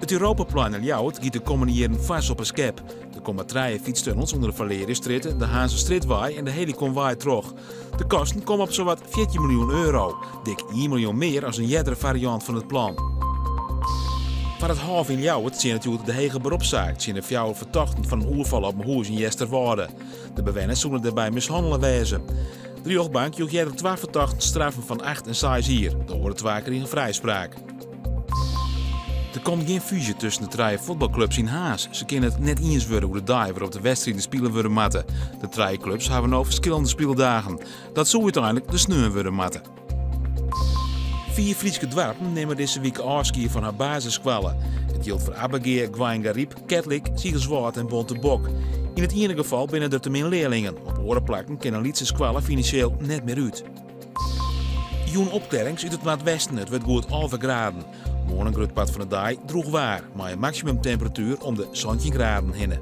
Het Europaplan in Ljouwert giet de komende jaren vast op een skep. Er komen 3 fietstunnels onder de Valeriusstritten, de Haanse Stritwaai en de Heliconwaai terug. De kosten komen op zowat 14 miljoen euro. Dik 1 miljoen meer dan een jerdere variant van het plan. Van het half in Ljouwert zien natuurlijk de hege beroepszaak. Zien de vrouwen verdachten van een oerval op een huis in Jesterwoude. De bewoners zullen daarbij mishandelen wezen. De rechtbank joeg jeder 2 verdachten straffen van 8 en 6 jaar. De horen 2 keer in vrijspraak. Er komt geen fusie tussen de 3 voetbalclubs in Haas. Ze kunnen het net eens worden hoe de dag waarop de wedstrijden spelen worden matten. De 3 clubs hebben nou verschillende speeldagen. Dat zou uiteindelijk de sneur worden matten. 4 Friese dorpen nemen deze week afscheid van haar basisscholen. Het geldt voor Abageer, Gwaingariep, Ketlik, Ziegelswaard en Bontebok. In het ene geval binnen er te min leerlingen. Op orenplakken kennen Lietse scholen financieel net meer uit. Joen opklarings uit het noordwesten, het wordt goed 11 graden. Morgen een groot pad van de dag droeg waar, maar een maximumtemperatuur om de 17 graden heen.